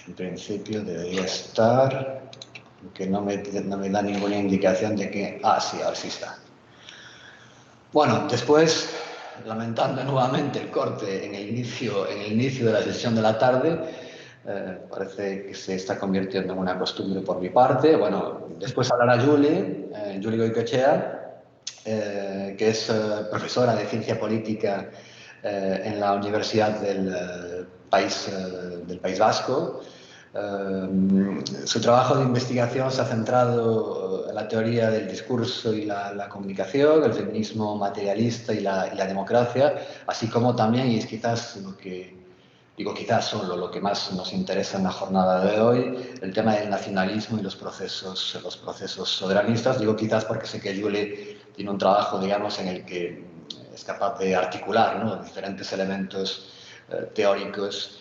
En principio debería estar, aunque no me da ninguna indicación de que... Ah, sí, ahora sí está. Bueno, después, lamentando nuevamente el corte en el inicio de la sesión de la tarde, parece que se está convirtiendo en una costumbre por mi parte. Bueno, después hablará Julie Goicoechea, que es profesora de Ciencia Política en la Universidad del País Vasco. Su trabajo de investigación se ha centrado en la teoría del discurso y la comunicación, el feminismo materialista y la democracia, así como también, y es quizás lo que, digo quizás solo lo que más nos interesa en la jornada de hoy, el tema del nacionalismo y los procesos soberanistas. Digo quizás porque sé que Julie tiene un trabajo, digamos, en el que es capaz de articular, ¿no?, diferentes elementos teóricos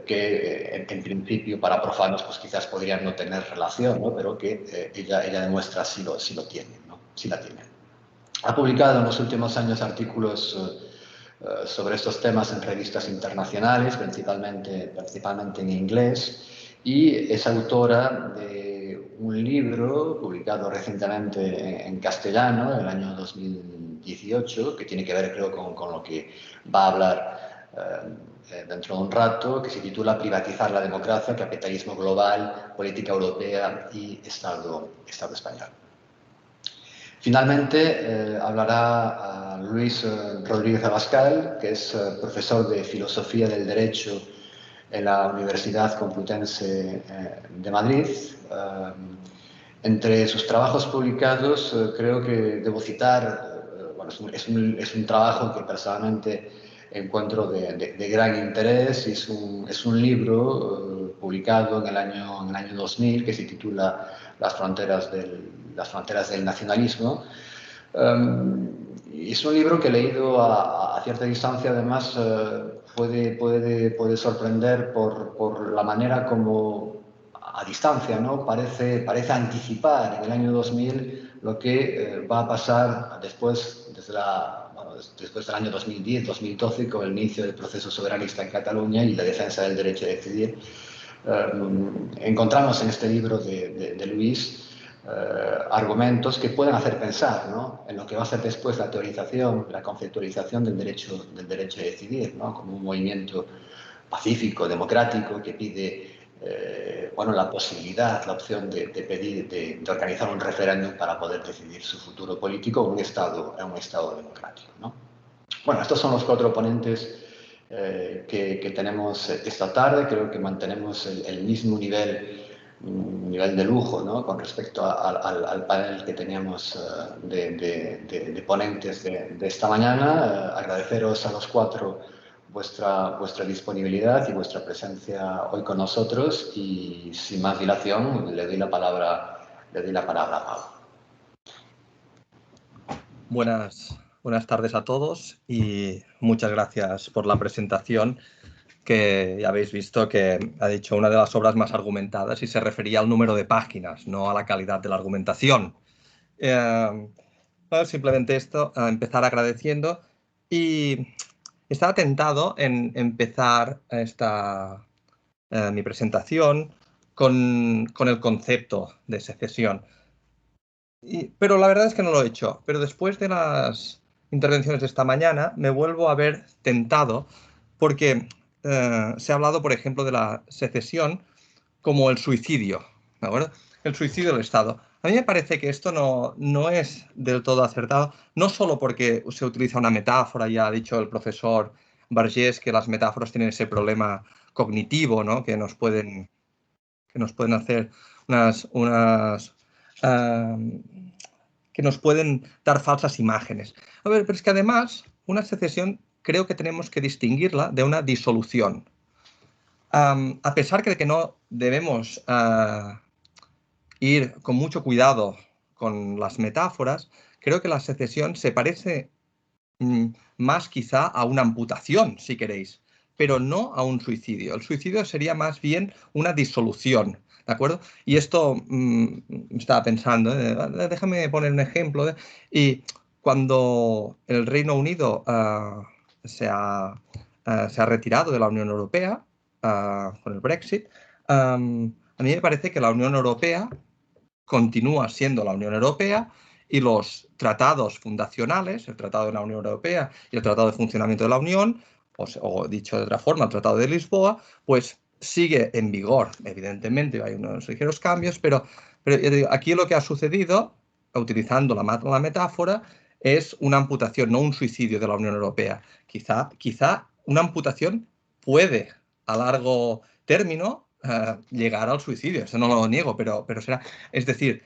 que en principio para profanos pues quizás podrían no tener relación, ¿no?, pero que ella demuestra si lo tiene, ¿no?, si la tiene. Ha publicado en los últimos años artículos sobre estos temas en revistas internacionales, principalmente en inglés, y es autora de un libro publicado recientemente en castellano, en el año 2018, que tiene que ver, creo, con lo que va a hablar dentro de un rato, que se titula Privatizar la democracia, capitalismo global, política europea y Estado español. Finalmente, hablará Luis Rodríguez Abascal, que es profesor de Filosofía del Derecho en la Universidad Complutense de Madrid. Entre sus trabajos publicados, creo que debo citar, bueno, es un trabajo que personalmente encuentro de gran interés. Es un libro publicado en el año 2000 que se titula Las fronteras del nacionalismo. Es un libro que leído a cierta distancia, además, puede sorprender por la manera como a distancia, ¿no?, parece anticipar en el año 2000 lo que va a pasar después del año 2010-2012, con el inicio del proceso soberanista en Cataluña y la defensa del derecho a decidir. Encontramos en este libro de Luis argumentos que pueden hacer pensar, ¿no?, en lo que va a ser después la teorización, la conceptualización del derecho a decidir, ¿no?, como un movimiento pacífico, democrático, que pide bueno, la posibilidad, la opción de organizar un referéndum para poder decidir su futuro político en un Estado democrático, ¿no? Bueno, estos son los 4 ponentes que tenemos esta tarde. Creo que mantenemos el mismo nivel de lujo, ¿no?, con respecto al panel que teníamos de ponentes de esta mañana. Agradeceros a los 4 vuestra disponibilidad y vuestra presencia hoy con nosotros, y sin más dilación le doy la palabra a Pau. Buenas tardes a todos y muchas gracias por la presentación, que ya habéis visto que ha dicho una de las obras más argumentadas y se refería al número de páginas, no a la calidad de la argumentación. Simplemente esto, empezar agradeciendo, y estaba tentado en empezar mi presentación con el concepto de secesión. Pero la verdad es que no lo he hecho. Pero después de las intervenciones de esta mañana me vuelvo a ver tentado, porque se ha hablado, por ejemplo, de la secesión como el suicidio, ¿de acuerdo? El suicidio del Estado. A mí me parece que esto no es del todo acertado, no solo porque se utiliza una metáfora. Ya ha dicho el profesor Vergés que las metáforas tienen ese problema cognitivo, ¿no?, que nos pueden hacer que nos pueden dar falsas imágenes. A ver, pero es que además una secesión creo que tenemos que distinguirla de una disolución. A pesar de que no debemos ir con mucho cuidado con las metáforas, creo que la secesión se parece más quizá a una amputación, si queréis, pero no a un suicidio. El suicidio sería más bien una disolución, ¿de acuerdo? Y esto estaba pensando, déjame poner un ejemplo. Y cuando el Reino Unido se ha retirado de la Unión Europea con el Brexit, A mí me parece que la Unión Europea continúa siendo la Unión Europea y los tratados fundacionales, el Tratado de la Unión Europea y el Tratado de Funcionamiento de la Unión, o dicho de otra forma, el Tratado de Lisboa, pues sigue en vigor. Evidentemente hay unos ligeros cambios, pero aquí lo que ha sucedido, utilizando la metáfora, es una amputación, no un suicidio de la Unión Europea. Quizá una amputación puede, a largo término, llegar al suicidio. Eso no lo niego, pero será... Es decir,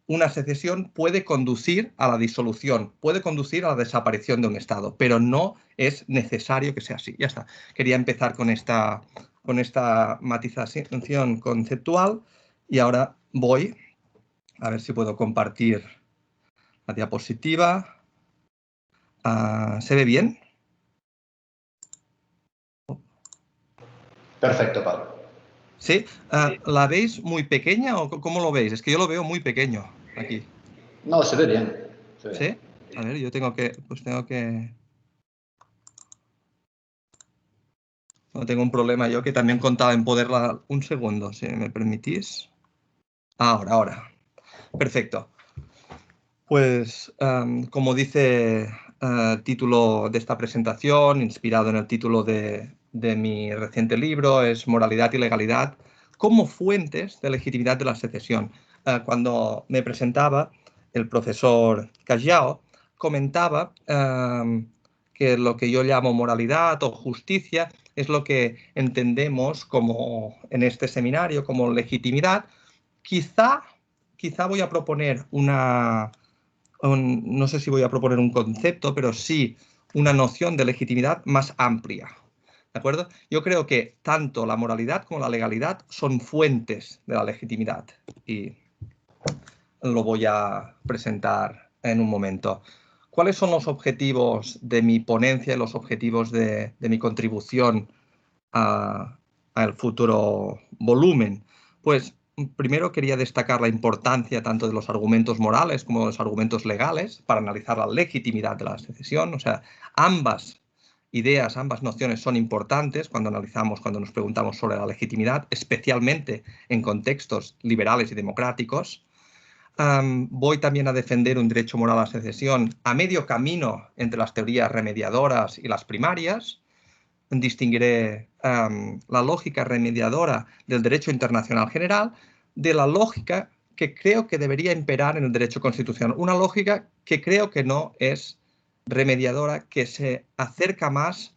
una secesión puede conducir a la disolución, puede conducir a la desaparición de un Estado, pero no es necesario que sea así. Ya está. Quería empezar con esta matización conceptual y ahora voy a ver si puedo compartir la diapositiva. ¿Se ve bien? Perfecto, Pablo. ¿Sí? ¿La veis muy pequeña o cómo lo veis? Es que yo lo veo muy pequeño aquí. No, se ve bien. Se ve. ¿Sí? A ver, yo tengo que... No tengo un problema yo que también contaba en poderla... Un segundo, si me permitís. Ahora. Perfecto. Pues, como dice el título de esta presentación, inspirado en el título de mi reciente libro, es Moralidad y Legalidad como fuentes de legitimidad de la secesión. Cuando me presentaba, el profesor Callao comentaba que lo que yo llamo moralidad o justicia es lo que entendemos como en este seminario como legitimidad. Quizá voy a proponer no sé si voy a proponer un concepto, pero sí una noción de legitimidad más amplia. ¿De acuerdo? Yo creo que tanto la moralidad como la legalidad son fuentes de la legitimidad y lo voy a presentar en un momento. ¿Cuáles son los objetivos de mi ponencia y los objetivos de mi contribución al futuro volumen? Pues primero quería destacar la importancia tanto de los argumentos morales como de los argumentos legales para analizar la legitimidad de la secesión. O sea, ambas ideas, ambas nociones son importantes cuando nos preguntamos sobre la legitimidad, especialmente en contextos liberales y democráticos. Voy también a defender un derecho moral a la secesión a medio camino entre las teorías remediadoras y las primarias. Distinguiré la lógica remediadora del derecho internacional general de la lógica que creo que debería imperar en el derecho constitucional. Una lógica que creo que no es remediadora, que se acerca más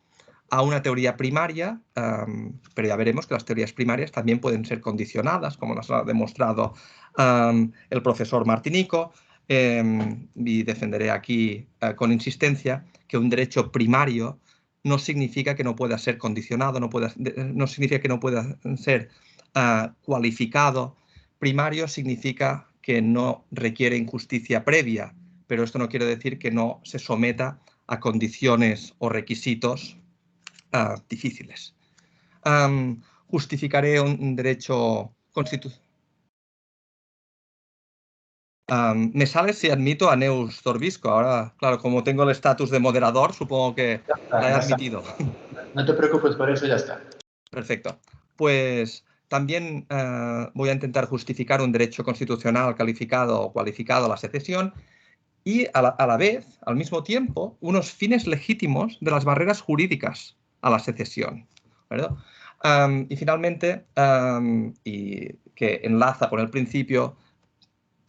a una teoría primaria, pero ya veremos que las teorías primarias también pueden ser condicionadas, como nos ha demostrado el profesor Martinico, y defenderé aquí con insistencia que un derecho primario no significa que no pueda ser condicionado, no significa que no pueda ser cualificado. Primario significa que no requiere injusticia previa, pero esto no quiere decir que no se someta a condiciones o requisitos difíciles. Justificaré un derecho constitucional. Me sale si admito a Neus Torbisco. Ahora, claro, como tengo el estatus de moderador, supongo que la he admitido. No te preocupes por eso, ya está. Perfecto. Pues también voy a intentar justificar un derecho constitucional calificado o cualificado a la secesión y a la vez, al mismo tiempo, unos fines legítimos de las barreras jurídicas a la secesión, ¿verdad? Y finalmente, y que enlaza con el principio,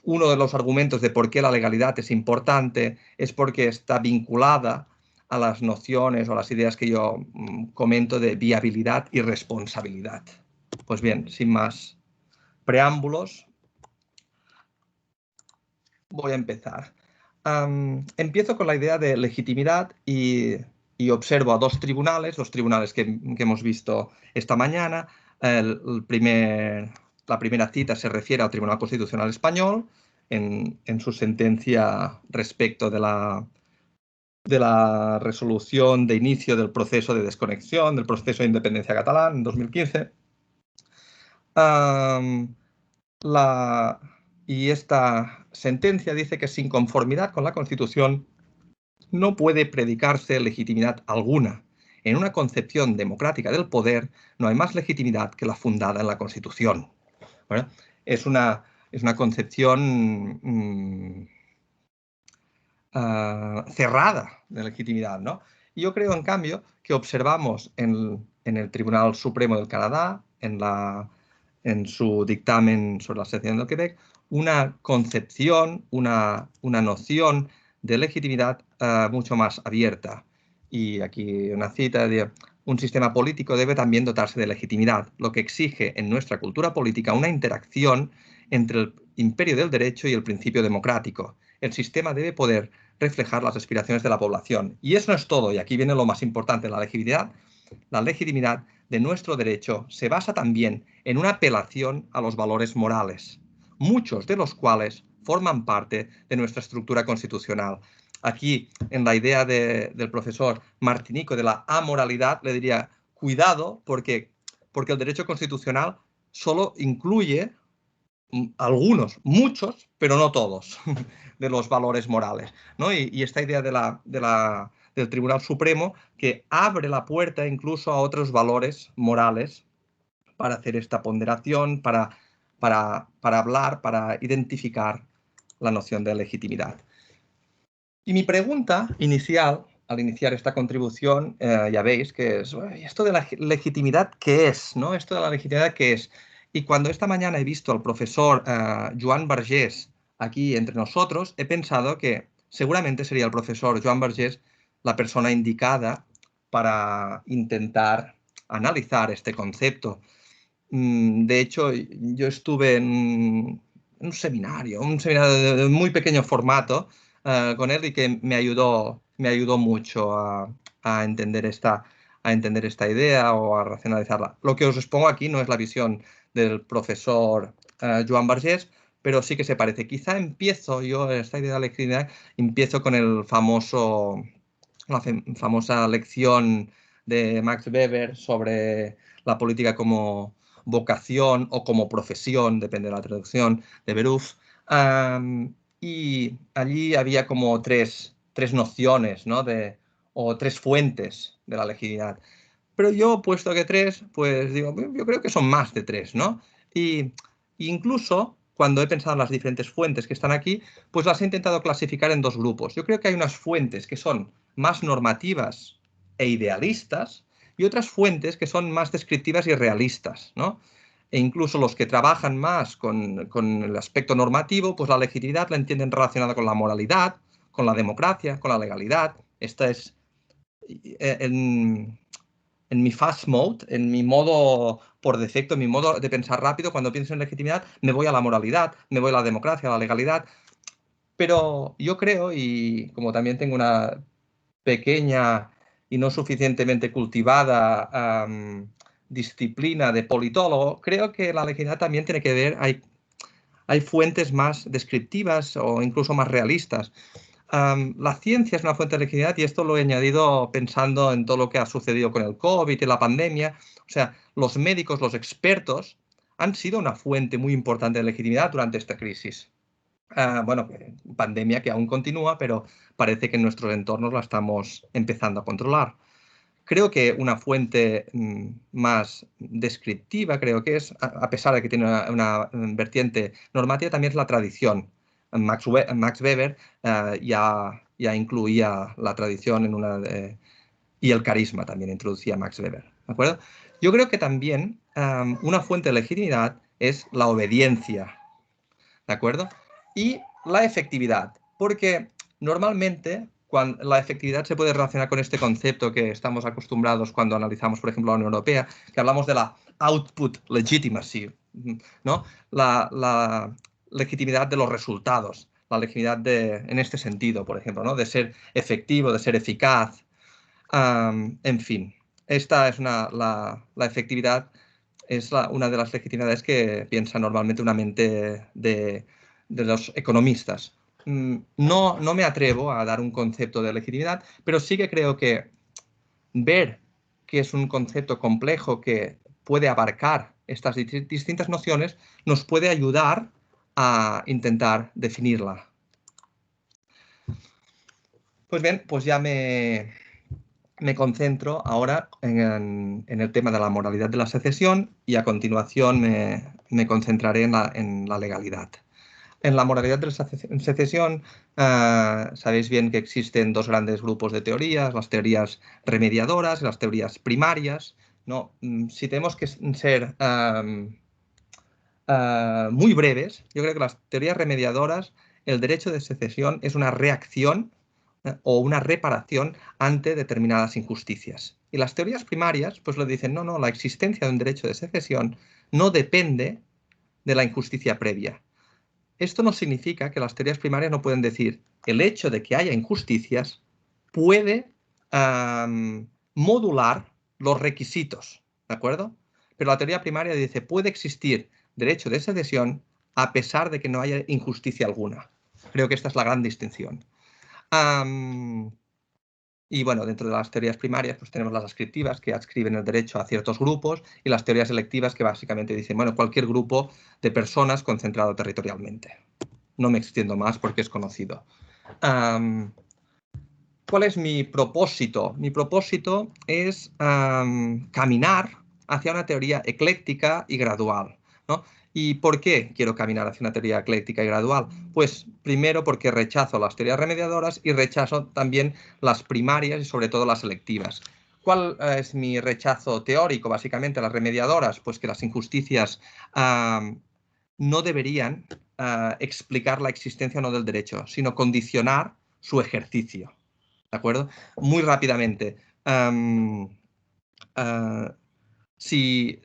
uno de los argumentos de por qué la legalidad es importante es porque está vinculada a las nociones o a las ideas que yo comento de viabilidad y responsabilidad. Pues bien, sin más preámbulos, voy a empezar. Empiezo con la idea de legitimidad y observo a dos tribunales que hemos visto esta mañana. La primera cita se refiere al Tribunal Constitucional Español en su sentencia respecto de la resolución de inicio del proceso de desconexión, del proceso de independencia catalán en 2015. Y esta sentencia dice que sin conformidad con la Constitución no puede predicarse legitimidad alguna En una concepción democrática del poder no hay más legitimidad que la fundada en la Constitución. Bueno, es una concepción cerrada de legitimidad, ¿no? Y yo creo, en cambio, que observamos en el Tribunal Supremo del Canadá, en su dictamen sobre la secesión del Quebec, una concepción, una noción de legitimidad mucho más abierta. Y aquí una cita de: un sistema político debe también dotarse de legitimidad, lo que exige en nuestra cultura política una interacción entre el imperio del derecho y el principio democrático. El sistema debe poder reflejar las aspiraciones de la población. Y eso no es todo, y aquí viene lo más importante: la legitimidad. La legitimidad de nuestro derecho se basa también en una apelación a los valores morales, muchos de los cuales forman parte de nuestra estructura constitucional. Aquí, en la idea del profesor Martinico de la amoralidad, le diría: cuidado, porque el derecho constitucional solo incluye algunos, muchos, pero no todos, de los valores morales, ¿no? Y esta idea del Tribunal Supremo, que abre la puerta incluso a otros valores morales para hacer esta ponderación, para hablar, para identificar la noción de legitimidad. Y mi pregunta inicial, al iniciar esta contribución, ya veis que es: ¿esto de la legitimidad qué es? ¿No? ¿Esto de la legitimidad qué es? Y cuando esta mañana he visto al profesor Joan Vergés aquí entre nosotros, he pensado que seguramente sería el profesor Joan Vergés la persona indicada para intentar analizar este concepto. De hecho, yo estuve en un seminario de muy pequeño formato con él, y que me ayudó mucho a entender esta idea o a racionalizarla. Lo que os expongo aquí no es la visión del profesor Joan Vergés, pero sí que se parece. Quizá empiezo yo esta idea de la legitimidad, empiezo con la famosa lección de Max Weber sobre la política como vocación o como profesión, depende de la traducción, de Beruf. Y allí había como tres nociones, ¿no? O tres fuentes de la legitimidad. Pero yo, puesto que tres, pues digo, yo creo que son más de tres, ¿no? Y incluso cuando he pensado en las diferentes fuentes que están aquí, pues las he intentado clasificar en dos grupos. Yo creo que hay unas fuentes que son más normativas e idealistas, y otras fuentes que son más descriptivas y realistas, ¿no? E incluso los que trabajan más con el aspecto normativo, pues la legitimidad la entienden relacionada con la moralidad, con la democracia, con la legalidad. Esta es en mi fast mode, en mi modo por defecto, en mi modo de pensar rápido. Cuando pienso en legitimidad, me voy a la moralidad, me voy a la democracia, a la legalidad. Pero yo creo, y como también tengo una pequeña y no suficientemente cultivada disciplina de politólogo, creo que la legitimidad también tiene que ver, hay fuentes más descriptivas o incluso más realistas. La ciencia es una fuente de legitimidad, y esto lo he añadido pensando en todo lo que ha sucedido con el COVID y la pandemia. O sea, los médicos, los expertos, han sido una fuente muy importante de legitimidad durante esta crisis. Bueno, pandemia que aún continúa, pero parece que en nuestros entornos la estamos empezando a controlar. Creo que una fuente más descriptiva, creo que es, a pesar de que tiene una vertiente normativa, también es la tradición. Max Weber ya incluía la tradición en y el carisma también introducía Max Weber, ¿de acuerdo? Yo creo que también una fuente de legitimidad es la obediencia, ¿de acuerdo? Y la efectividad, porque normalmente la efectividad se puede relacionar con este concepto que estamos acostumbrados cuando analizamos, por ejemplo, la Unión Europea, que hablamos de la output legitimacy, ¿no? La legitimidad de los resultados, la legitimidad en este sentido, por ejemplo, ¿no? De ser efectivo, de ser eficaz, en fin. Esta es la efectividad es una de las legitimidades que piensa normalmente una mente de los economistas. No me atrevo a dar un concepto de legitimidad, pero sí que creo que ver que es un concepto complejo que puede abarcar estas distintas nociones nos puede ayudar a intentar definirla. Pues bien, pues ya me me concentro ahora en el tema de la moralidad de la secesión y a continuación me concentraré en la legalidad. En la moralidad de la secesión, sabéis bien que existen dos grandes grupos de teorías, las teorías remediadoras y las teorías primarias, ¿no? Si tenemos que ser muy breves, yo creo que las teorías remediadoras, el derecho de secesión es una reacción o una reparación ante determinadas injusticias. Y las teorías primarias, pues lo dicen, no, no, la existencia de un derecho de secesión no depende de la injusticia previa. Esto no significa que las teorías primarias no pueden decir el hecho de que haya injusticias puede modular los requisitos, ¿de acuerdo? Pero la teoría primaria dice puede existir derecho de secesión a pesar de que no haya injusticia alguna. Creo que esta es la gran distinción. Y bueno, dentro de las teorías primarias pues tenemos las ascriptivas que adscriben el derecho a ciertos grupos y las teorías selectivas que básicamente dicen, bueno, cualquier grupo de personas concentrado territorialmente. No me extiendo más porque es conocido. ¿Cuál es mi propósito? Mi propósito es caminar hacia una teoría ecléctica y gradual, ¿no? ¿Y por qué quiero caminar hacia una teoría ecléctica y gradual? Pues primero porque rechazo las teorías remediadoras y rechazo también las primarias y sobre todo las selectivas. ¿Cuál es mi rechazo teórico? Básicamente las remediadoras, pues que las injusticias no deberían explicar la existencia o no del derecho, sino condicionar su ejercicio. ¿De acuerdo? Muy rápidamente. Si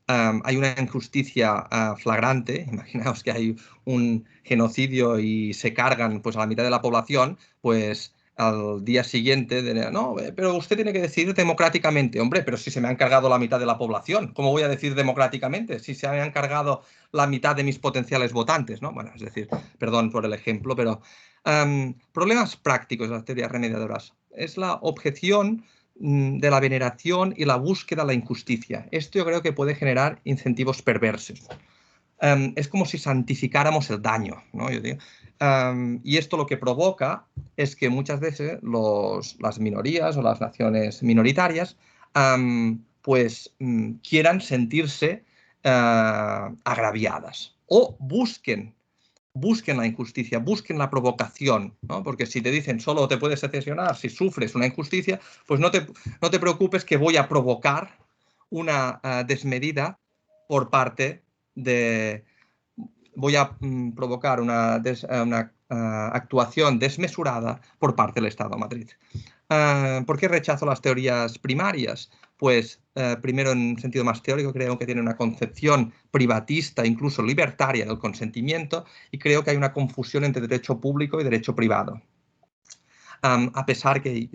hay una injusticia flagrante, imaginaos que hay un genocidio y se cargan pues, a la mitad de la población, pues al día siguiente, no, pero usted tiene que decidir democráticamente. Hombre, pero si se me han cargado la mitad de la población, ¿cómo voy a decir democráticamente? Si se me han cargado la mitad de mis potenciales votantes, ¿no? Bueno, es decir, perdón por el ejemplo, pero problemas prácticos de las teorías remediadoras. Es la objeción de la veneración y la búsqueda de la injusticia. Esto yo creo que puede generar incentivos perversos. Es como si santificáramos el daño, ¿no? Yo digo. Y esto lo que provoca es que muchas veces las minorías o las naciones minoritarias pues quieran sentirse agraviadas o busquen la injusticia, busquen la provocación, ¿no? Porque si te dicen solo te puedes secesionar si sufres una injusticia, pues no te preocupes que voy a provocar una desmedida por parte de... Voy a provocar una actuación desmesurada por parte del Estado de Madrid. ¿Por qué rechazo las teorías primarias? Pues primero en un sentido más teórico creo que tiene una concepción privatista, incluso libertaria del consentimiento y creo que hay una confusión entre derecho público y derecho privado. A pesar que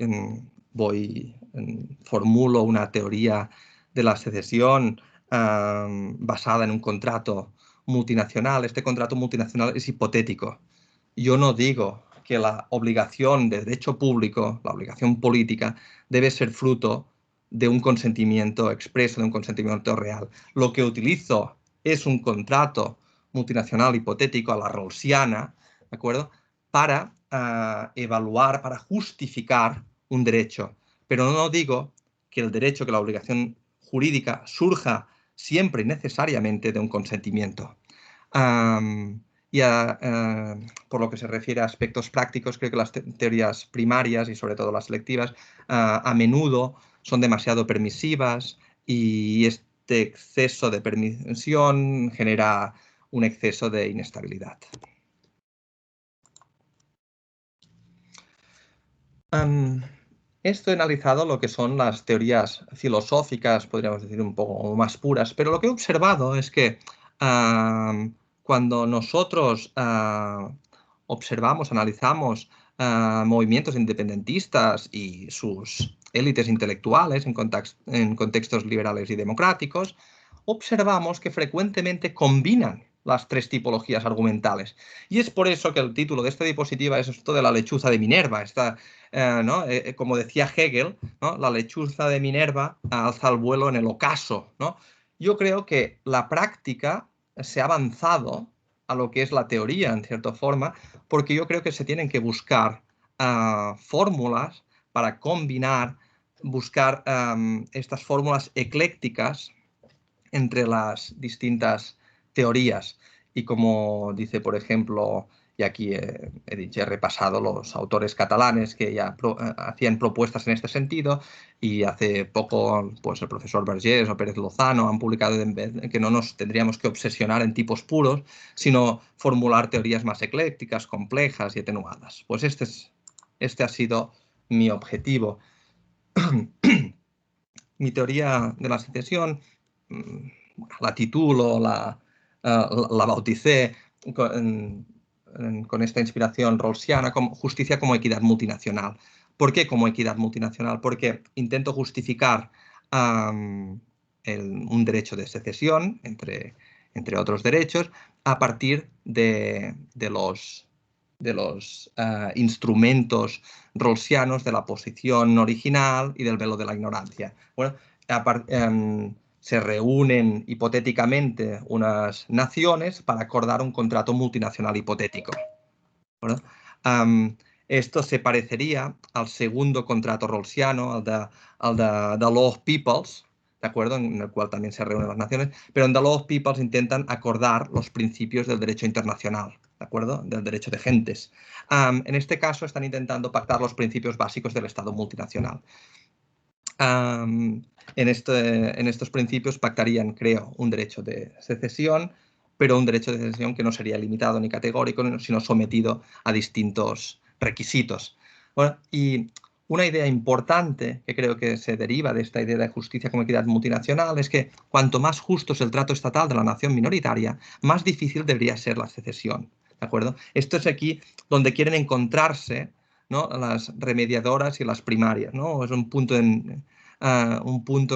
formulo una teoría de la secesión basada en un contrato multinacional, este contrato multinacional es hipotético. Yo no digo que la obligación de derecho público, la obligación política, debe ser fruto de un consentimiento expreso, de un consentimiento real. Lo que utilizo es un contrato multinacional hipotético a la rawlsiana, ¿de acuerdo? Para evaluar, para justificar un derecho. Pero no digo que el derecho, que la obligación jurídica surja siempre y necesariamente de un consentimiento. Por lo que se refiere a aspectos prácticos, creo que las teorías primarias y sobre todo las selectivas a menudo son demasiado permisivas y este exceso de permisión genera un exceso de inestabilidad. Esto he analizado lo que son las teorías filosóficas, podríamos decir un poco más puras, pero lo que he observado es que cuando nosotros observamos, analizamos movimientos independentistas y sus élites intelectuales en contextos liberales y democráticos, observamos que frecuentemente combinan las tres tipologías argumentales. Y es por eso que el título de esta diapositiva es esto de la lechuza de Minerva. ¿No? Como decía Hegel, ¿no? La lechuza de Minerva alza el vuelo en el ocaso, ¿no? Yo creo que la práctica se ha avanzado a lo que es la teoría, en cierta forma, porque yo creo que se tienen que buscar fórmulas para combinar, buscar estas fórmulas eclécticas entre las distintas teorías. Y como dice, por ejemplo, y aquí he repasado los autores catalanes que ya hacían propuestas en este sentido, y hace poco pues el profesor Vergés o Pérez Lozano han publicado que no nos tendríamos que obsesionar en tipos puros, sino formular teorías más eclécticas, complejas y atenuadas. Pues este ha sido mi objetivo. Mi teoría de la secesión la titulo, la bauticé con esta inspiración rawlsiana como justicia como equidad multinacional. ¿Por qué como equidad multinacional? Porque intento justificar un derecho de secesión, entre otros derechos, a partir de los instrumentos rawlsianos de la posición original y del velo de la ignorancia. Bueno, se reúnen hipotéticamente unas naciones para acordar un contrato multinacional hipotético. ¿Bueno? Esto se parecería al segundo contrato rawlsiano, al de Law of Peoples, ¿de acuerdo? En el cual también se reúnen las naciones, pero en The Law of Peoples intentan acordar los principios del derecho internacional, ¿de acuerdo? Del derecho de gentes. En este caso están intentando pactar los principios básicos del Estado multinacional. En estos principios pactarían, creo, un derecho de secesión, pero un derecho de secesión que no sería limitado ni categórico, sino sometido a distintos requisitos. Bueno, y una idea importante que creo que se deriva de esta idea de justicia como equidad multinacional es que cuanto más justo es el trato estatal de la nación minoritaria, más difícil debería ser la secesión. ¿De acuerdo? Esto es aquí donde quieren encontrarse, ¿no?, las remediadoras y las primarias, ¿no? Es un punto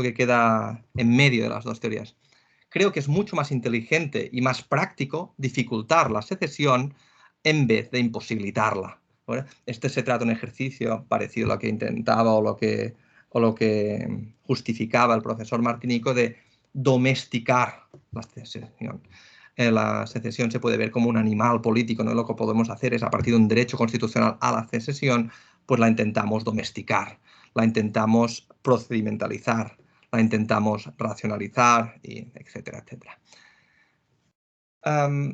que queda en medio de las dos teorías. Creo que es mucho más inteligente y más práctico dificultar la secesión en vez de imposibilitarla. ¿Vale? Este se trata de un ejercicio parecido a lo que intentaba o lo que justificaba el profesor Martinico de domesticar la secesión. La secesión se puede ver como un animal político, ¿no? Lo que podemos hacer es, a partir de un derecho constitucional a la secesión, pues la intentamos domesticar, la intentamos procedimentalizar, la intentamos racionalizar, y etcétera, etcétera.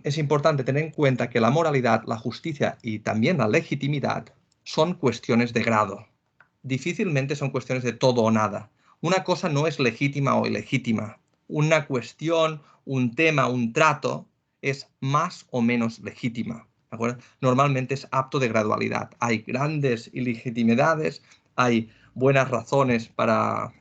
Es importante tener en cuenta que la moralidad, la justicia y también la legitimidad son cuestiones de grado. Difícilmente son cuestiones de todo o nada. Una cosa no es legítima o ilegítima. Una cuestión, un tema, un trato es más o menos legítima. ¿De acuerdo? Normalmente es apto de gradualidad. Hay grandes ilegitimidades, hay buenas razones para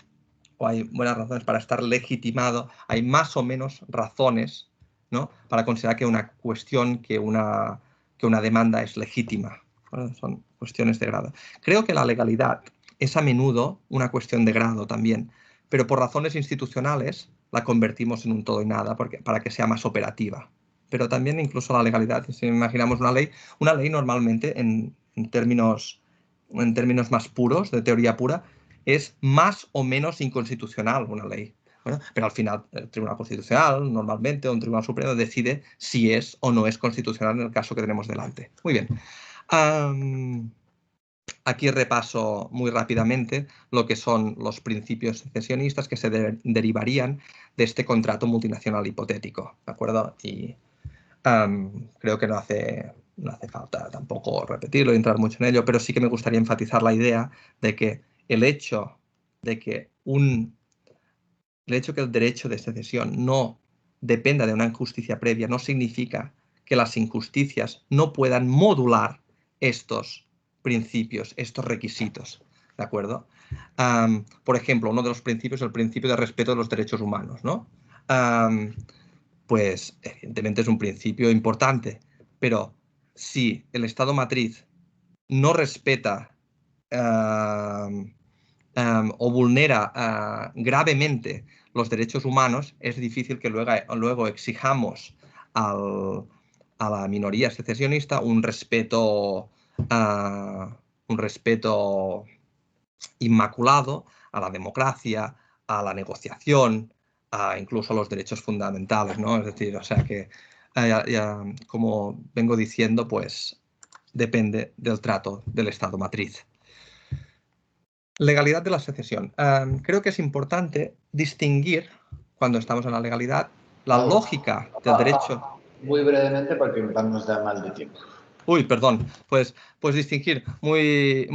estar legitimado, hay más o menos razones, ¿no?, para considerar que una cuestión, que una demanda es legítima. Bueno, son cuestiones de grado. Creo que la legalidad es a menudo una cuestión de grado también, pero por razones institucionales la convertimos en un todo y nada para que sea más operativa. Pero también incluso la legalidad, si imaginamos una ley normalmente en términos más puros, de teoría pura, es más o menos inconstitucional una ley. Bueno, pero al final el Tribunal Constitucional, normalmente, o un Tribunal Supremo, decide si es o no es constitucional en el caso que tenemos delante. Muy bien. Aquí repaso muy rápidamente lo que son los principios secesionistas que se derivarían de este contrato multinacional hipotético, ¿de acuerdo? Y creo que no hace falta tampoco repetirlo y entrar mucho en ello, pero sí que me gustaría enfatizar la idea de que el hecho de que el derecho de secesión no dependa de una injusticia previa no significa que las injusticias no puedan modular estos principios, estos requisitos, ¿de acuerdo? Por ejemplo, uno de los principios es el principio de respeto de los derechos humanos, ¿no? Pues evidentemente es un principio importante, pero si el Estado matriz no respeta o vulnera gravemente los derechos humanos, es difícil que luego exijamos a la minoría secesionista un respeto inmaculado a la democracia, a la negociación, incluso a los derechos fundamentales, ¿no? Es decir, o sea que, como vengo diciendo, pues depende del trato del Estado matriz. Legalidad de la secesión. Creo que es importante distinguir, cuando estamos en la legalidad, la lógica del derecho. Muy brevemente, porque vamos a dar mal de tiempo. Uy, perdón. Pues distinguir muy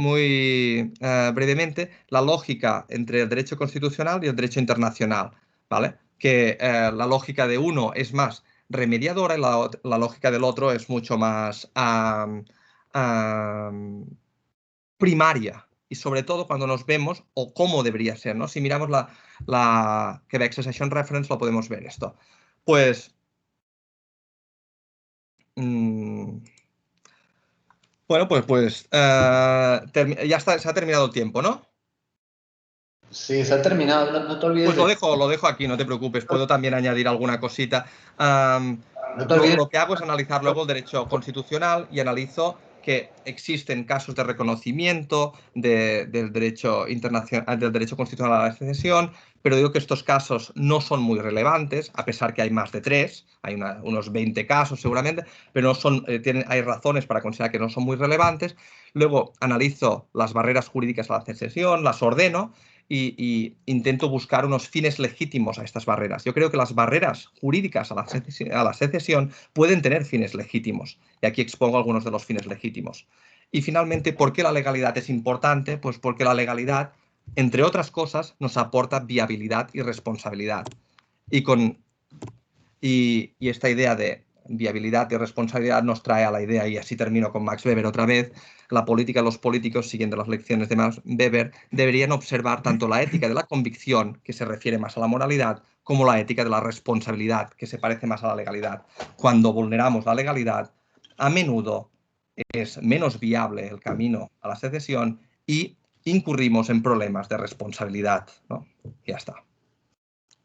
brevemente la lógica entre el derecho constitucional y el derecho internacional, ¿vale? Que la lógica de uno es más remediadora y la lógica del otro es mucho más primaria. Y sobre todo cuando nos vemos, o cómo debería ser, ¿no? Si miramos la Quebec Secession Reference, lo podemos ver esto. Pues... bueno, ya está, se ha terminado el tiempo, ¿no? Sí, se ha terminado. No te olvides Pues lo dejo aquí, no te preocupes. Puedo también añadir alguna cosita. No te olvides. Lo que hago es analizar luego el derecho constitucional y analizo que existen casos de reconocimiento del derecho internacional, del derecho constitucional a la secesión, pero digo que estos casos no son muy relevantes, a pesar que hay más de 3, hay unos 20 casos seguramente, pero no son, hay razones para considerar que no son muy relevantes. Luego analizo las barreras jurídicas a la secesión, las ordeno y intento buscar unos fines legítimos a estas barreras. Yo creo que las barreras jurídicas a la secesión pueden tener fines legítimos. Y aquí expongo algunos de los fines legítimos. Y finalmente, ¿por qué la legalidad es importante? Pues porque la legalidad, entre otras cosas, nos aporta viabilidad y responsabilidad. Y esta idea de viabilidad y responsabilidad nos trae a la idea, y así termino con Max Weber otra vez, la política y los políticos, siguiendo las lecciones de Max Weber, deberían observar tanto la ética de la convicción, que se refiere más a la moralidad, como la ética de la responsabilidad, que se parece más a la legalidad. Cuando vulneramos la legalidad, a menudo es menos viable el camino a la secesión y incurrimos en problemas de responsabilidad, ¿no? Ya está.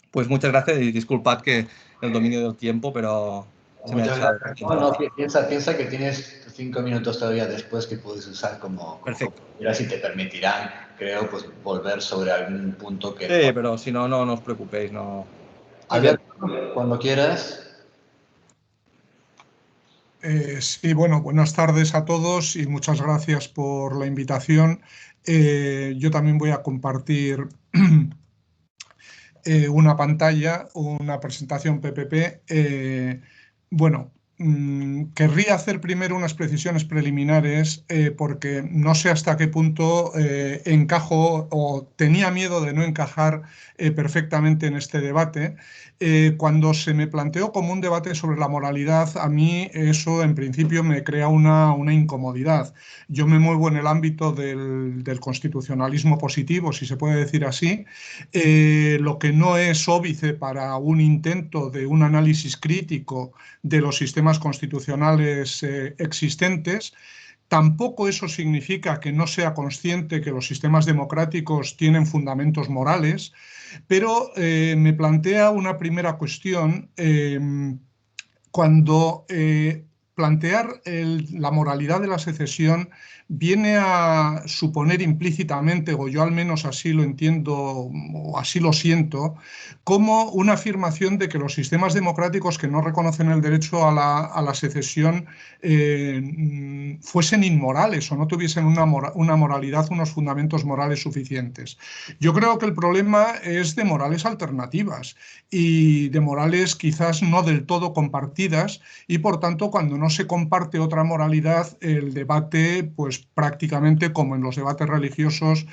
Pues muchas gracias y disculpad que el dominio del tiempo, pero se me ha echado. No, piensa que tienes 5 minutos todavía después que puedes usar como Perfecto. quieras y te permitirán, creo, pues volver sobre algún punto que... Sí, pero si no, no os preocupéis, no. Alberto, cuando quieras. Sí, bueno, buenas tardes a todos y muchas gracias por la invitación. Yo también voy a compartir una pantalla, una presentación PPP. Bueno, querría hacer primero unas precisiones preliminares porque no sé hasta qué punto encajo o tenía miedo de no encajar perfectamente en este debate. Cuando se me planteó como un debate sobre la moralidad, a mí eso en principio me crea una incomodidad. Yo me muevo en el ámbito del constitucionalismo positivo, si se puede decir así, lo que no es óbice para un intento de un análisis crítico de los sistemas constitucionales existentes. Tampoco eso significa que no sea consciente que los sistemas democráticos tienen fundamentos morales, pero me plantea una primera cuestión cuando plantear la moralidad de la secesión viene a suponer implícitamente, o yo al menos así lo entiendo o así lo siento, como una afirmación de que los sistemas democráticos que no reconocen el derecho a la secesión fuesen inmorales o no tuviesen una moralidad, unos fundamentos morales suficientes. Yo creo que el problema es de morales alternativas y de morales quizás no del todo compartidas, y por tanto cuando no se comparte otra moralidad, el debate pues prácticamente como en los debates religiosos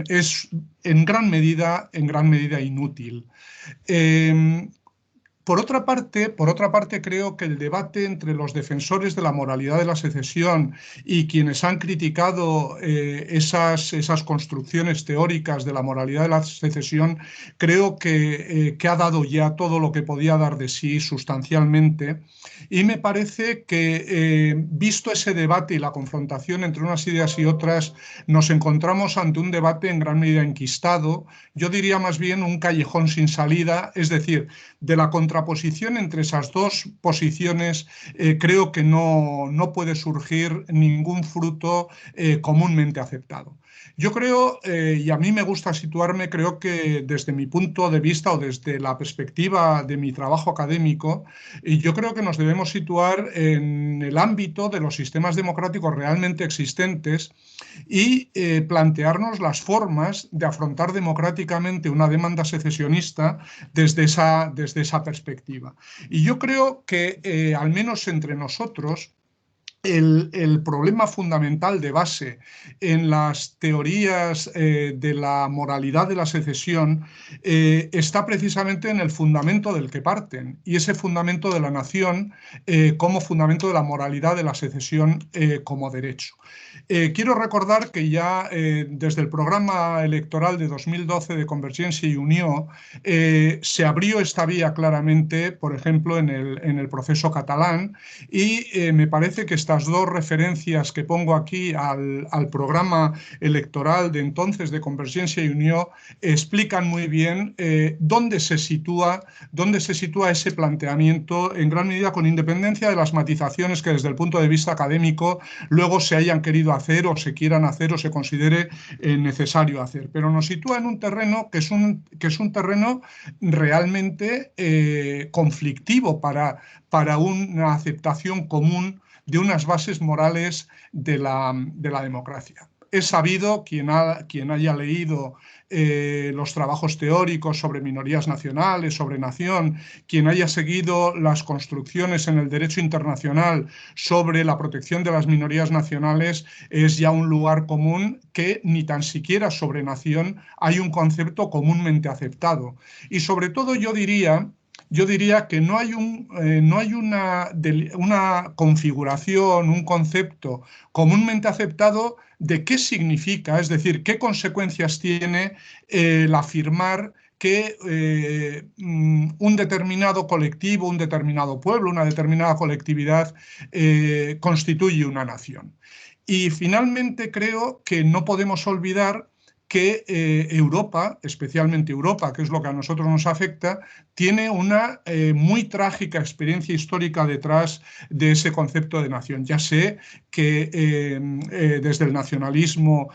es en gran medida inútil. Por otra parte, creo que el debate entre los defensores de la moralidad de la secesión y quienes han criticado esas construcciones teóricas de la moralidad de la secesión, creo que ha dado ya todo lo que podía dar de sí sustancialmente. Y me parece que, visto ese debate y la confrontación entre unas ideas y otras, nos encontramos ante un debate en gran medida enquistado, yo diría más bien un callejón sin salida, es decir, de la contradicción contraposición entre esas dos posiciones creo que no puede surgir ningún fruto comúnmente aceptado. Yo creo, y a mí me gusta situarme, creo que desde mi punto de vista o desde la perspectiva de mi trabajo académico, yo creo que nos debemos situar en el ámbito de los sistemas democráticos realmente existentes y plantearnos las formas de afrontar democráticamente una demanda secesionista desde esa perspectiva. Y yo creo que, al menos entre nosotros, el problema fundamental de base en las teorías de la moralidad de la secesión está precisamente en el fundamento del que parten, y ese fundamento de la nación como fundamento de la moralidad de la secesión como derecho. Quiero recordar que ya desde el programa electoral de 2012 de Convergencia y Unió se abrió esta vía claramente, por ejemplo, en el proceso catalán, y me parece que estas dos referencias que pongo aquí al programa electoral de entonces de Convergencia y Unió explican muy bien dónde se sitúa ese planteamiento, en gran medida con independencia de las matizaciones que desde el punto de vista académico luego se hayan querido hacer o se quieran hacer o se considere necesario hacer. Pero nos sitúa en un terreno que es un terreno realmente conflictivo para una aceptación común de unas bases morales de la democracia. Es sabido, quien haya leído los trabajos teóricos sobre minorías nacionales, sobre nación, quien haya seguido las construcciones en el derecho internacional sobre la protección de las minorías nacionales, es ya un lugar común que ni tan siquiera sobre nación hay un concepto comúnmente aceptado. Y sobre todo yo diría que no hay una configuración, un concepto comúnmente aceptado de qué significa, es decir, qué consecuencias tiene el afirmar que un determinado colectivo, un determinado pueblo, una determinada colectividad constituye una nación. Y finalmente creo que no podemos olvidar que Europa, especialmente Europa, que es lo que a nosotros nos afecta, tiene una muy trágica experiencia histórica detrás de ese concepto de nación. Ya sé que desde el nacionalismo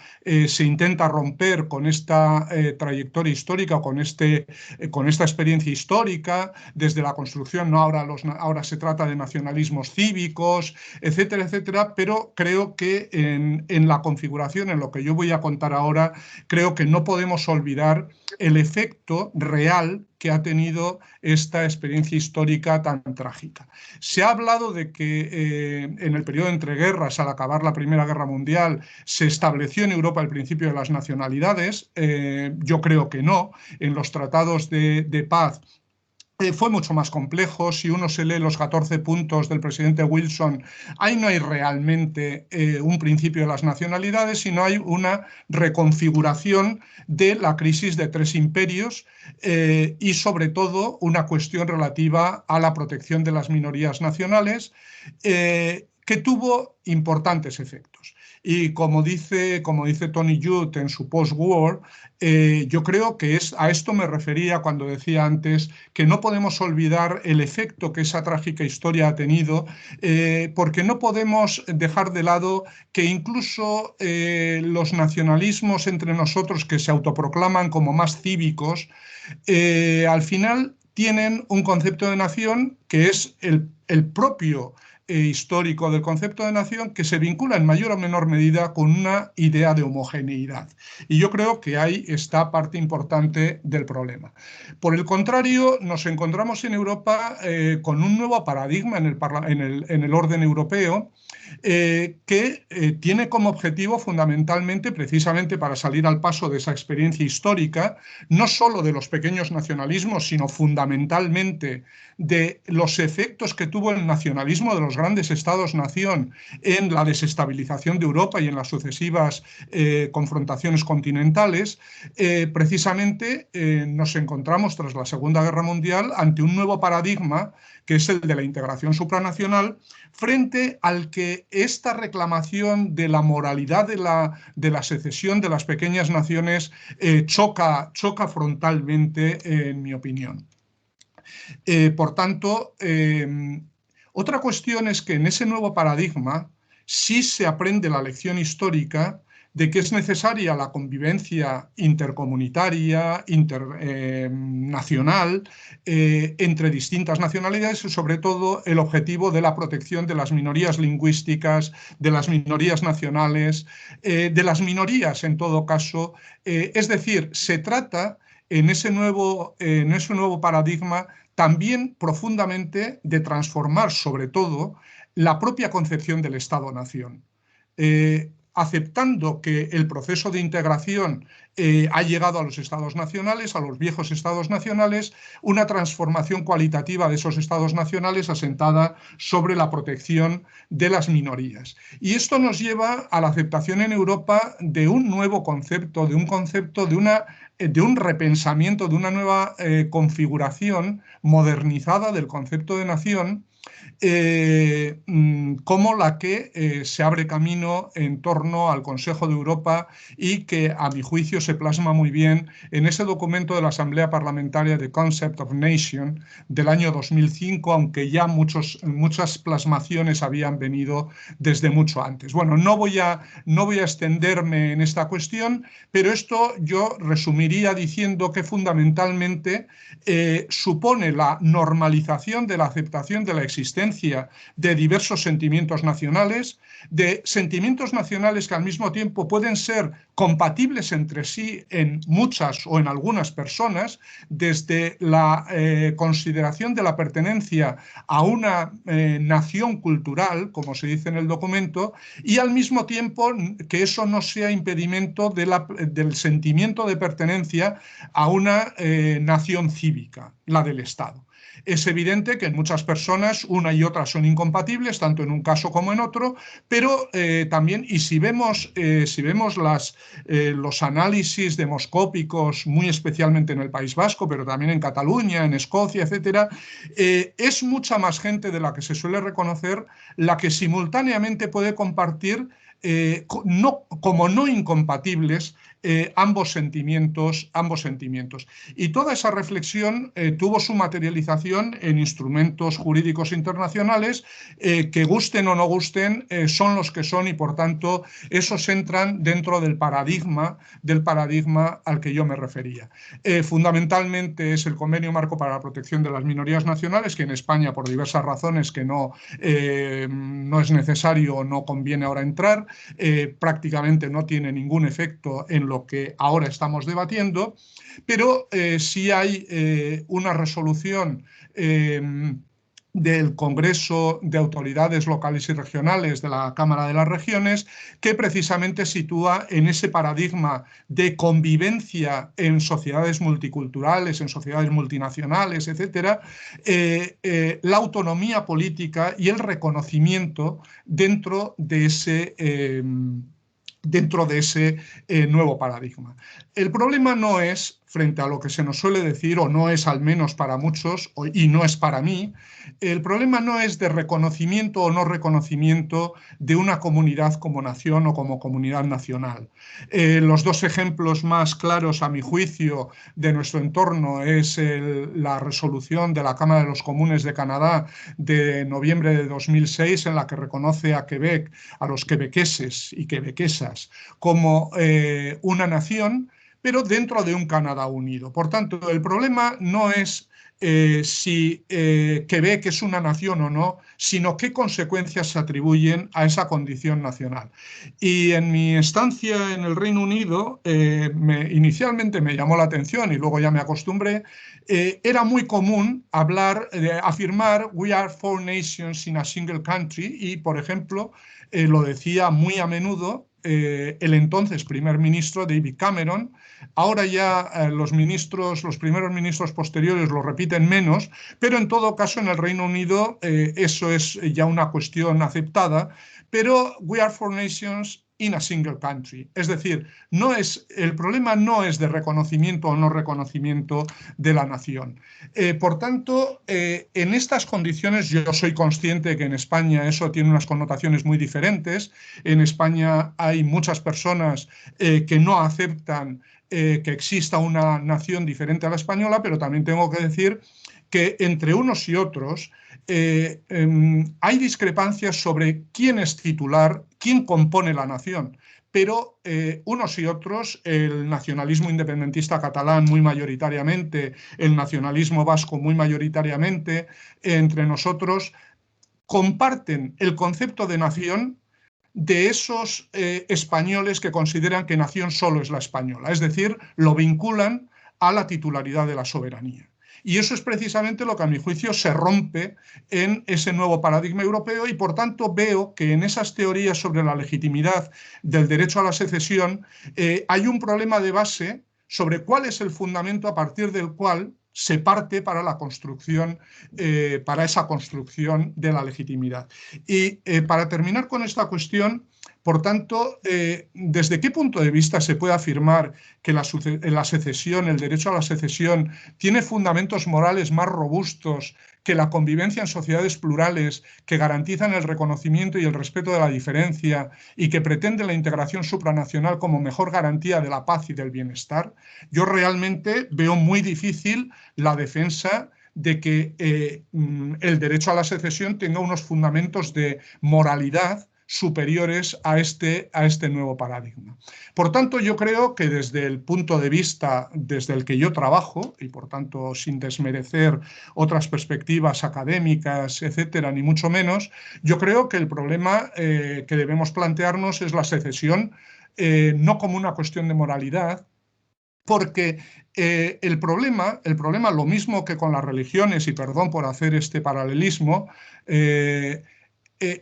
se intenta romper con esta trayectoria histórica, con esta experiencia histórica, desde la construcción, ¿no? Ahora se trata de nacionalismos cívicos, etcétera, etcétera, pero creo que en la configuración, en lo que yo voy a contar ahora, creo que no podemos olvidar el efecto real que ha tenido esta experiencia histórica tan trágica. Se ha hablado de que en el periodo entre guerras, al acabar la Primera Guerra Mundial, se estableció en Europa el principio de las nacionalidades. Yo creo que no. En los tratados de paz fue mucho más complejo. Si uno se lee los 14 puntos del presidente Wilson, ahí no hay realmente un principio de las nacionalidades, sino hay una reconfiguración de la crisis de tres imperios y sobre todo una cuestión relativa a la protección de las minorías nacionales que tuvo importantes efectos. Y como dice Tony Judt en su Post-War, yo creo que a esto me refería cuando decía antes que no podemos olvidar el efecto que esa trágica historia ha tenido, porque no podemos dejar de lado que incluso los nacionalismos entre nosotros que se autoproclaman como más cívicos, al final tienen un concepto de nación que es el propio histórico del concepto de nación, que se vincula en mayor o menor medida con una idea de homogeneidad. Y yo creo que ahí está parte importante del problema. Por el contrario, nos encontramos en Europa con un nuevo paradigma en el orden europeo, que tiene como objetivo fundamentalmente, precisamente para salir al paso de esa experiencia histórica, no solo de los pequeños nacionalismos, sino fundamentalmente de los efectos que tuvo el nacionalismo de los grandes estados-nación en la desestabilización de Europa y en las sucesivas confrontaciones continentales. Precisamente nos encontramos tras la Segunda Guerra Mundial ante un nuevo paradigma, que es el de la integración supranacional, frente al que esta reclamación de la moralidad de la secesión de las pequeñas naciones choca frontalmente, en mi opinión. Por tanto, otra cuestión es que en ese nuevo paradigma sí se aprende la lección histórica de que es necesaria la convivencia intercomunitaria, internacional, entre distintas nacionalidades y sobre todo el objetivo de la protección de las minorías lingüísticas, de las minorías nacionales, de las minorías en todo caso. Es decir, se trata en ese nuevo paradigma también profundamente de transformar sobre todo la propia concepción del Estado-Nación. Aceptando que el proceso de integración ha llegado a los estados nacionales, a los viejos estados nacionales, una transformación cualitativa de esos estados nacionales asentada sobre la protección de las minorías. Y esto nos lleva a la aceptación en Europa de un nuevo concepto, de un repensamiento, de una nueva configuración modernizada del concepto de nación, como la que se abre camino en torno al Consejo de Europa y que, a mi juicio, se plasma muy bien en ese documento de la Asamblea Parlamentaria The Concept of Nation del año 2005, aunque ya muchas plasmaciones habían venido desde mucho antes. Bueno, no voy a extenderme en esta cuestión, pero esto yo resumiría diciendo que fundamentalmente supone la normalización de la aceptación de la existencia de diversos sentimientos nacionales que al mismo tiempo pueden ser compatibles entre sí en muchas o en algunas personas, desde la consideración de la pertenencia a una nación cultural, como se dice en el documento, y al mismo tiempo que eso no sea impedimento del sentimiento de pertenencia a una nación cívica, la del Estado. Es evidente que en muchas personas una y otra son incompatibles, tanto en un caso como en otro, pero también, y si vemos los análisis demoscópicos, muy especialmente en el País Vasco, pero también en Cataluña, en Escocia, etcétera, es mucha más gente de la que se suele reconocer la que simultáneamente puede compartir como no incompatibles ambos sentimientos. Y toda esa reflexión tuvo su materialización en instrumentos jurídicos internacionales que, gusten o no gusten, son los que son, y por tanto esos entran dentro del paradigma al que yo me refería. Fundamentalmente es el Convenio Marco para la Protección de las Minorías Nacionales, que en España, por diversas razones que no es necesario o no conviene ahora entrar, prácticamente no tiene ningún efecto en lo que ahora estamos debatiendo, pero sí hay una resolución del Congreso de Autoridades Locales y Regionales de la Cámara de las Regiones, que precisamente sitúa en ese paradigma de convivencia en sociedades multiculturales, en sociedades multinacionales, etcétera, la autonomía política y el reconocimiento dentro de ese nuevo paradigma. El problema no es, frente a lo que se nos suele decir, o no es al menos para muchos, y no es para mí, el problema no es de reconocimiento o no reconocimiento de una comunidad como nación o como comunidad nacional. Los dos ejemplos más claros, a mi juicio, de nuestro entorno es la resolución de la Cámara de los Comunes de Canadá de noviembre de 2006, en la que reconoce a Quebec, a los quebequeses y quebequesas, como una nación, pero dentro de un Canadá unido. Por tanto, el problema no es si Quebec es una nación o no, sino qué consecuencias se atribuyen a esa condición nacional. Y en mi estancia en el Reino Unido, inicialmente me llamó la atención y luego ya me acostumbré, era muy común afirmar "we are four nations in a single country", y, por ejemplo, lo decía muy a menudo el entonces primer ministro David Cameron. Ahora ya los primeros ministros posteriores lo repiten menos, pero en todo caso en el Reino Unido eso es ya una cuestión aceptada, pero "we are four nations in a single country". Es decir, el problema no es de reconocimiento o no reconocimiento de la nación. Por tanto, en estas condiciones yo soy consciente de que en España eso tiene unas connotaciones muy diferentes. En España hay muchas personas que no aceptan que exista una nación diferente a la española, pero también tengo que decir que entre unos y otros hay discrepancias sobre quién es titular, quién compone la nación. Pero unos y otros, el nacionalismo independentista catalán muy mayoritariamente, el nacionalismo vasco muy mayoritariamente, entre nosotros, comparten el concepto de nación de esos españoles que consideran que nación solo es la española, es decir, lo vinculan a la titularidad de la soberanía. Y eso es precisamente lo que a mi juicio se rompe en ese nuevo paradigma europeo y por tanto veo que en esas teorías sobre la legitimidad del derecho a la secesión hay un problema de base sobre cuál es el fundamento a partir del cual se parte para la construcción, para esa construcción de la legitimidad. Y para terminar con esta cuestión, por tanto, ¿desde qué punto de vista se puede afirmar que la secesión, el derecho a la secesión, tiene fundamentos morales más robustos que la convivencia en sociedades plurales que garantizan el reconocimiento y el respeto de la diferencia y que pretenden la integración supranacional como mejor garantía de la paz y del bienestar? Yo realmente veo muy difícil la defensa de que el derecho a la secesión tenga unos fundamentos de moralidad superiores a este nuevo paradigma. Por tanto, yo creo que desde el punto de vista desde el que yo trabajo, y por tanto sin desmerecer otras perspectivas académicas, etcétera, ni mucho menos, yo creo que el problema que debemos plantearnos es la secesión, no como una cuestión de moralidad, porque el problema, lo mismo que con las religiones, y perdón por hacer este paralelismo,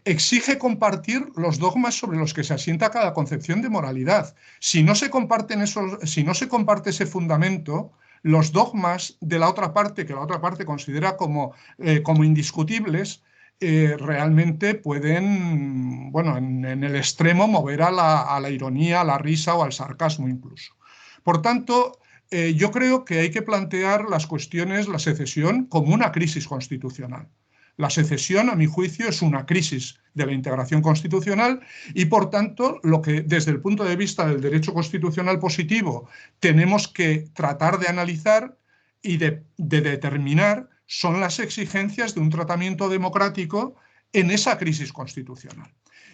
exige compartir los dogmas sobre los que se asienta cada concepción de moralidad. Si no se comparten si no se comparte ese fundamento, los dogmas de la otra parte, que la otra parte considera como indiscutibles, realmente pueden, bueno, en el extremo mover a la ironía, a la risa o al sarcasmo incluso. Por tanto, yo creo que hay que plantear las cuestiones, la secesión, como una crisis constitucional. La secesión, a mi juicio, es una crisis de la integración constitucional y, por tanto, lo que desde el punto de vista del derecho constitucional positivo tenemos que tratar de analizar y de determinar son las exigencias de un tratamiento democrático en esa crisis constitucional.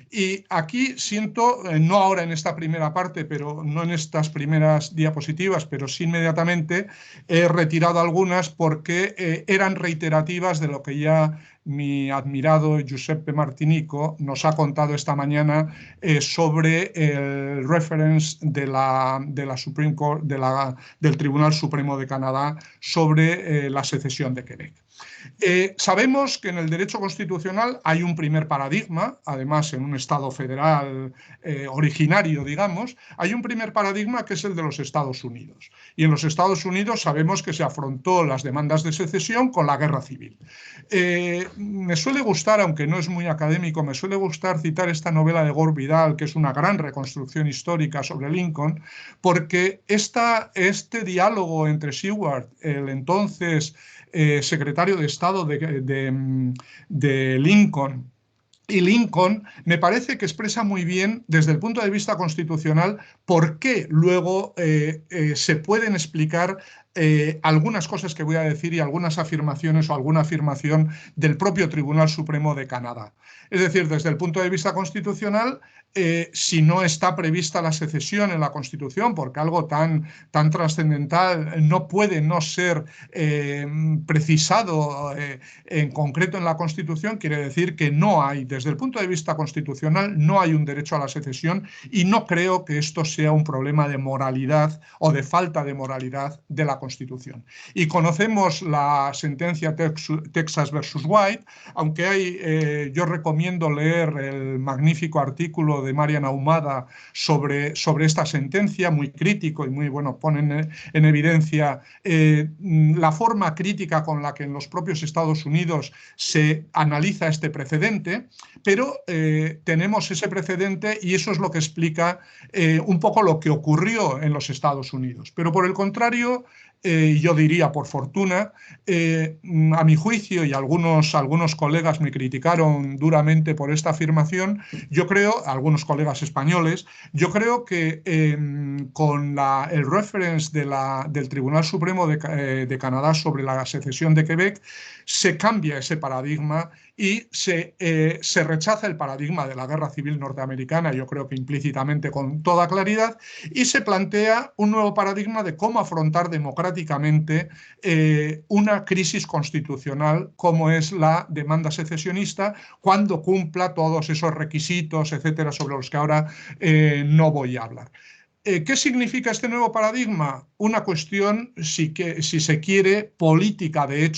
Y aquí siento, no ahora en esta primera parte, pero no en estas primeras diapositivas, pero sí inmediatamente, he retirado algunas porque eran reiterativas de lo que ya mi admirado Giuseppe Martinico nos ha contado esta mañana sobre el reference de la Supreme Court, del Tribunal Supremo de Canadá sobre la secesión de Quebec. Sabemos que en el derecho constitucional hay un primer paradigma, además en un Estado federal originario, digamos, hay un primer paradigma que es el de los Estados Unidos. Y en los Estados Unidos sabemos que se afrontó las demandas de secesión con la guerra civil. Me suele gustar, aunque no es muy académico, me suele gustar citar esta novela de Gore Vidal, que es una gran reconstrucción histórica sobre Lincoln, porque este diálogo entre Seward, el entonces secretario de Estado de Lincoln, y Lincoln, me parece que expresa muy bien, desde el punto de vista constitucional, por qué luego se pueden explicar algunas cosas que voy a decir y algunas afirmaciones o alguna afirmación del propio Tribunal Supremo de Canadá. Es decir, desde el punto de vista constitucional, si no está prevista la secesión en la Constitución, porque algo tan trascendental no puede no ser precisado en concreto en la Constitución, quiere decir que no hay, desde el punto de vista constitucional, no hay un derecho a la secesión y no creo que esto sea un problema de moralidad o de falta de moralidad de la Constitución. Y conocemos la sentencia Texas versus White, aunque yo recomiendo leer el magnífico artículo de Marian Ahumada sobre esta sentencia, muy crítico y muy bueno, ponen en evidencia la forma crítica con la que en los propios Estados Unidos se analiza este precedente, pero tenemos ese precedente y eso es lo que explica un poco lo que ocurrió en los Estados Unidos. Pero por el contrario, yo diría por fortuna. A mi juicio, y algunos colegas me criticaron duramente por esta afirmación, yo creo, algunos colegas españoles, yo creo que con el reference del Tribunal Supremo de Canadá sobre la secesión de Quebec, se cambia ese paradigma y se rechaza el paradigma de la guerra civil norteamericana, yo creo que implícitamente con toda claridad, y se plantea un nuevo paradigma de cómo afrontar democráticamente una crisis constitucional como es la demanda secesionista cuando cumpla todos esos requisitos, etcétera, sobre los que ahora no voy a hablar. ¿Qué significa este nuevo paradigma? Una cuestión, si se quiere, política de hecho,